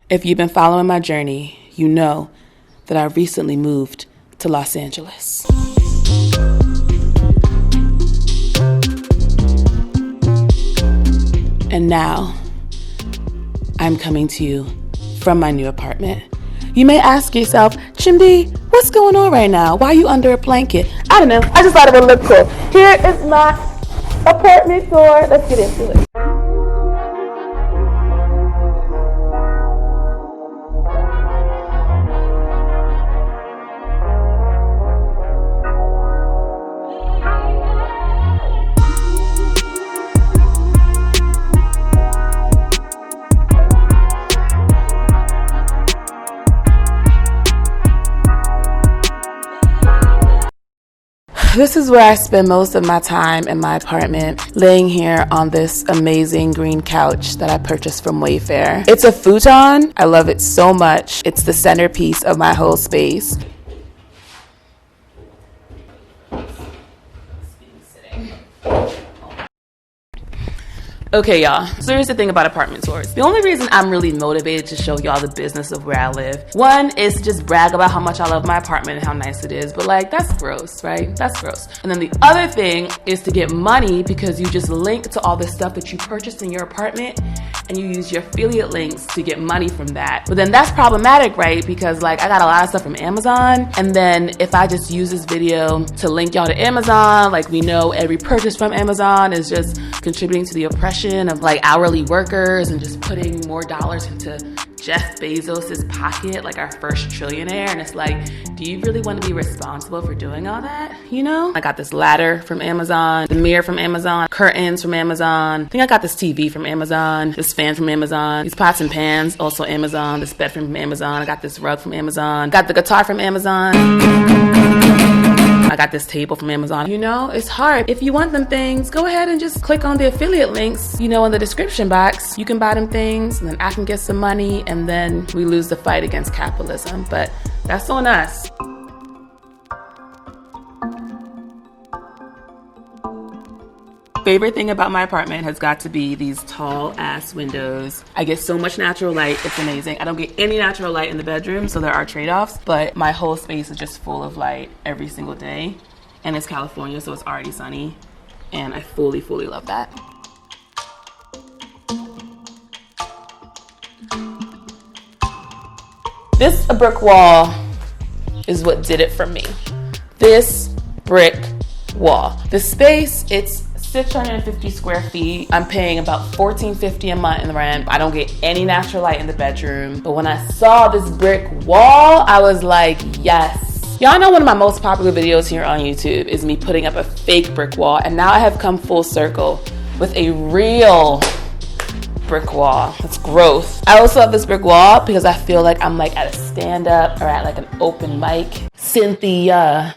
If you've been following my journey, you know that I recently moved to Los Angeles. And now, I'm coming to you from my new apartment. You may ask yourself, Chimdi, what's going on right now? Why are you under a blanket? I don't know. I just thought it would look cool. Here is my apartment tour. Let's get into it. This is where I spend most of my time in my apartment, laying here on this amazing green couch that I purchased from Wayfair. It's a futon. I love it so much. It's the centerpiece of my whole space. Okay, y'all, so here's the thing about apartment tours. The only reason I'm really motivated to show y'all the business of where I live, one is to just brag about how much I love my apartment and how nice it is, but like, that's gross, right? That's gross. And then the other thing is to get money because you just link to all the stuff that you purchased in your apartment and you use your affiliate links to get money from that. But then that's problematic, right? Because like, I got a lot of stuff from Amazon, and then if I just use this video to link y'all to Amazon, like we know every purchase from Amazon is just contributing to the oppression of like hourly workers and just putting more dollars into Jeff Bezos's pocket, like our first trillionaire. And it's like, do you really want to be responsible for doing all that? You know? I got this ladder from Amazon, the mirror from Amazon, curtains from Amazon. I think I got this TV from Amazon, this fan from Amazon, these pots and pans, also Amazon, this bed from Amazon. I got this rug from Amazon, got the guitar from Amazon. I got this table from Amazon. You know, it's hard. If you want them things, go ahead and just click on the affiliate links, you know, in the description box. You can buy them things and then I can get some money and then we lose the fight against capitalism. But that's on us. Favorite thing about my apartment has got to be these tall ass windows. I get so much natural light, it's amazing. I don't get any natural light in the bedroom, so there are trade-offs, but my whole space is just full of light every single day. And it's California, so it's already sunny. And I fully love that. This brick wall is what did it for me. This brick wall. The space, it's 650 square feet. I'm paying about $14.50 a month in rent. I don't get any natural light in the bedroom. But when I saw this brick wall, I was like, yes. Y'all know one of my most popular videos here on YouTube is me putting up a fake brick wall. And now I have come full circle with a real brick wall. It's growth. I also have this brick wall because I feel like I'm like at a stand-up or at like an open mic. Cynthia.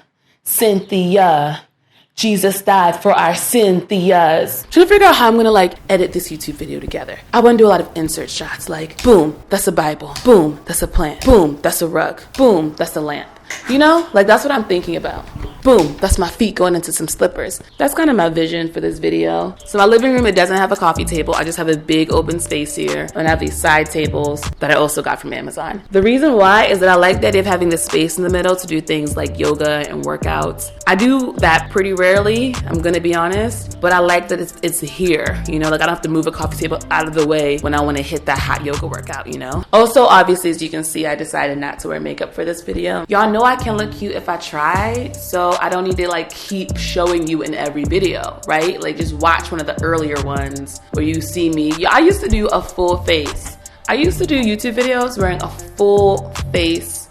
Jesus died for our Cynthias. Trying to figure out how I'm gonna like edit this YouTube video together. I wanna do a lot of insert shots like, boom, that's a Bible. Boom, that's a plant. Boom, that's a rug. Boom, that's a lamp. You know, like that's what I'm thinking about. Boom, that's my feet going into some slippers. That's kind of my vision for this video. So my living room, it doesn't have a coffee table. I just have a big open space here. And I have these side tables that I also got from Amazon. The reason why is that I like the idea of having this space in the middle to do things like yoga and workouts. I do that pretty rarely, I'm gonna be honest, but I like that it's here. You know, like I don't have to move a coffee table out of the way when I wanna hit that hot yoga workout, you know? Also, obviously, as you can see, I decided not to wear makeup for this video. Y'all know I can look cute if I try, so I don't need to like keep showing you in every video, right? Like just watch one of the earlier ones where you see me. Yeah, I used to do a full face. I used to do YouTube videos wearing a full face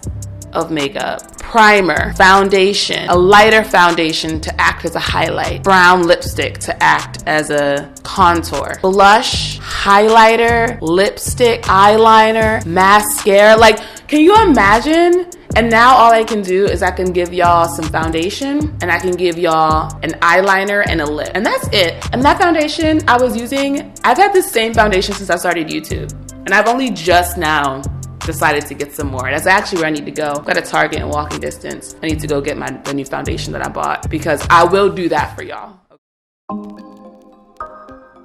of makeup. Primer, foundation, a lighter foundation to act as a highlight, brown lipstick to act as a contour, blush, highlighter, lipstick, eyeliner, mascara. Like, can you imagine? And now all I can do is I can give y'all some foundation and I can give y'all an eyeliner and a lip. And that's it. And that foundation I was using, I've had this same foundation since I started YouTube. And I've only just now decided to get some more. That's actually where I need to go. I've got a Target in walking distance. I need to go get the new foundation that I bought because I will do that for y'all.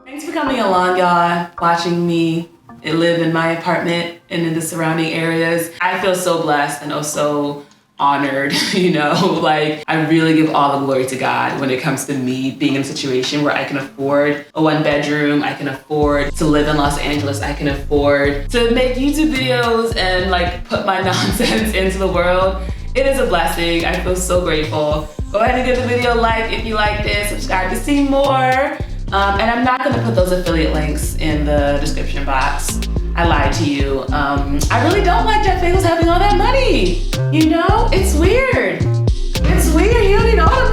Thanks for coming along, y'all, watching me live in my apartment and in the surrounding areas. I feel so blessed and also honored, you know, like I really give all the glory to God when it comes to me being in a situation where I can afford a 1-bedroom, I can afford to live in Los Angeles, I can afford to make YouTube videos and like put my nonsense into the world. It is a blessing. I feel so grateful. Go ahead and give the video a like if you like this, subscribe to see more. And I'm not gonna put those affiliate links in the description box. I lied to you. I really don't like Jeff Bezos having all that money. You know, it's weird. It's weird, he don't need all the